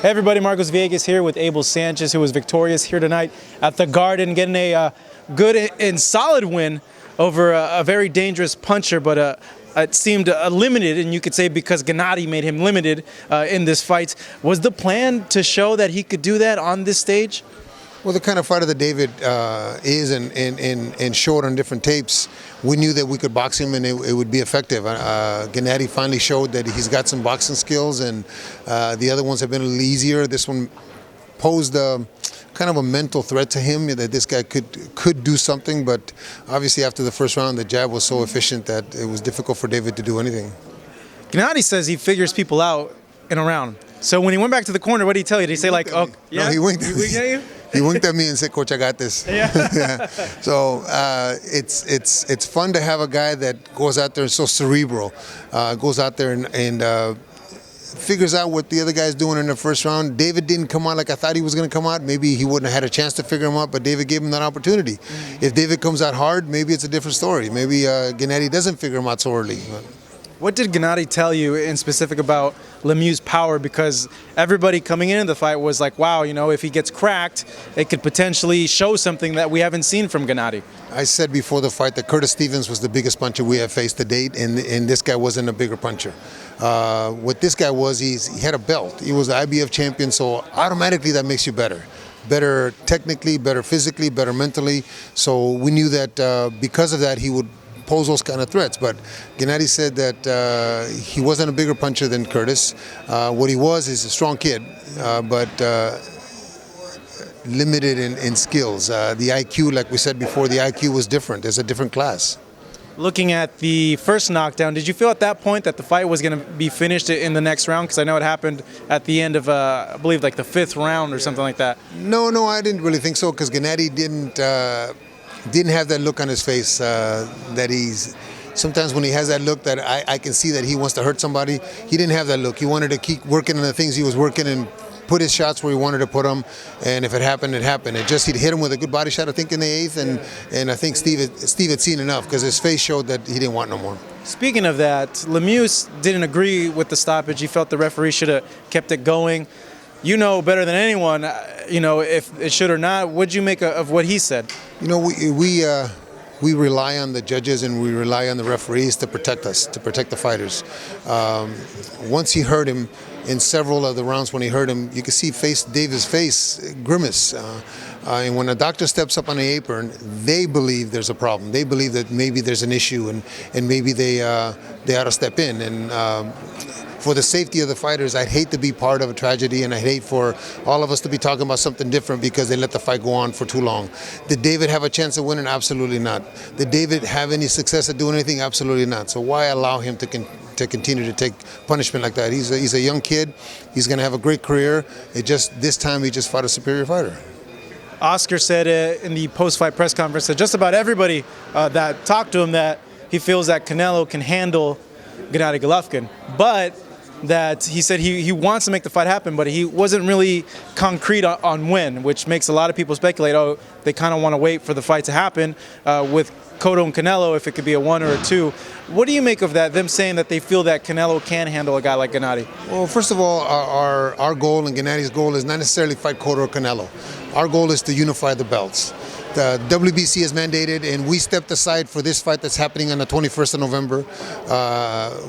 Hey everybody, Marcos Villegas here with Abel Sanchez, who was victorious here tonight at the Garden, getting a good and solid win over a very dangerous puncher, but it seemed limited, and you could say because Gennady made him limited in this fight. Was the plan to show that he could do that on this stage? Well, the kind of fighter that David is and showed on different tapes, we knew that we could box him and it would be effective. Gennady finally showed that he's got some boxing skills, and the other ones have been a little easier. This one posed kind of a mental threat to him that this guy could do something, but obviously after the first round, the jab was so efficient that it was difficult for David to do anything. Gennady says he figures people out in a round. So when he went back to the corner, what did he tell you? Did he say like, "Oh, yeah"? No, he winked. He winked at you? He winked at me and said, "Coach, I got this." Yeah. Yeah. So it's fun to have a guy that goes out there and so cerebral, goes out there and figures out what the other guy's doing in the first round. David didn't come out like I thought he was going to come out. Maybe he wouldn't have had a chance to figure him out, but David gave him that opportunity. If David comes out hard, maybe it's a different story. Maybe Gennady doesn't figure him out so early. What did Gennady tell you in specific about Lemieux's power? Because everybody coming into the fight was like, wow, you know, if he gets cracked, it could potentially show something that we haven't seen from Gennady. I said before the fight that Curtis Stevens was the biggest puncher we have faced to date, and this guy wasn't a bigger puncher. What this guy was, he had a belt. He was the IBF champion, so automatically that makes you better. Better technically, better physically, better mentally. So we knew that because of that, he would pose those kind of threats. But Gennady said that he wasn't a bigger puncher than Curtis. What he was is a strong kid, but limited in skills. The IQ, like we said before, the IQ was different. There's a different class. Looking at the first knockdown, did you feel at that point that the fight was going to be finished in the next round? Because I know it happened at the end of, I believe, like the 5th round or something like that. No, I didn't really think so, because Gennady didn't have that look on his face that he's sometimes when he has that look that I can see that he wants to hurt somebody. He didn't have that look. He wanted to keep working on the things he was working and put his shots where he wanted to put them, and if it happened, it happened. He'd hit him with a good body shot, I think, in the 8th, and I think Steve had seen enough, because his face showed that he didn't want no more. Speaking of that, Lemieux didn't agree with the stoppage. He felt the referee should have kept it going. You know better than anyone, you know, if it should or not. What'd you make of what he said? You know, we rely on the judges and we rely on the referees to protect us, to protect the fighters. Once he hurt him, in several of the rounds when he hurt him, you could see David's face grimace. And when a doctor steps up on the apron, they believe there's a problem. They believe that maybe there's an issue, and maybe they ought to step in. And for the safety of the fighters, I'd hate to be part of a tragedy, and I'd hate for all of us to be talking about something different because they let the fight go on for too long. Did David have a chance of winning? Absolutely not. Did David have any success at doing anything? Absolutely not. So why allow him to continue to take punishment like that? He's a young kid. He's going to have a great career. This time he just fought a superior fighter. Oscar said in the post-fight press conference that just about everybody that talked to him that he feels that Canelo can handle Gennady Golovkin, but that he said he wants to make the fight happen, but he wasn't really concrete on when, which makes a lot of people speculate, oh, they kind of want to wait for the fight to happen with Cotto and Canelo, if it could be a 1 or a 2. What do you make of that, them saying that they feel that Canelo can handle a guy like Gennady? Well, first of all, our goal and Gennady's goal is not necessarily fight Cotto or Canelo. Our goal is to unify the belts. The WBC has mandated, and we stepped aside for this fight that's happening on the 21st of November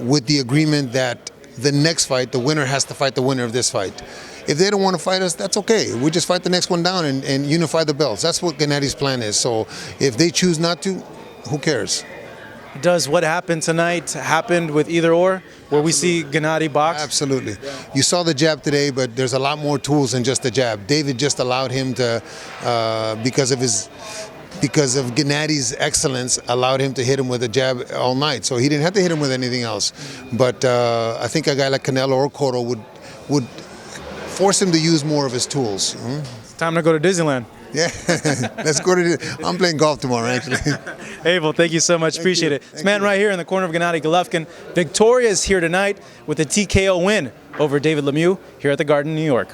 with the agreement that the next fight, the winner has to fight the winner of this fight. If they don't want to fight us, that's okay. We just fight the next one down and unify the belts. That's what Gennady's plan is. So if they choose not to, who cares? Does what happened tonight happen with either or, where we see Gennady box? Absolutely. You saw the jab today, but there's a lot more tools than just the jab. David just allowed him to, because of Gennady's excellence, allowed him to hit him with a jab all night. So he didn't have to hit him with anything else. But I think a guy like Canelo or Cotto would force him to use more of his tools. It's time to go to Disneyland. Yeah, let's go to I'm playing golf tomorrow, actually. Abel, thank you so much. Appreciate it. This man right here in the corner of Gennady Golovkin, victorious here tonight with a TKO win over David Lemieux here at the Garden, New York.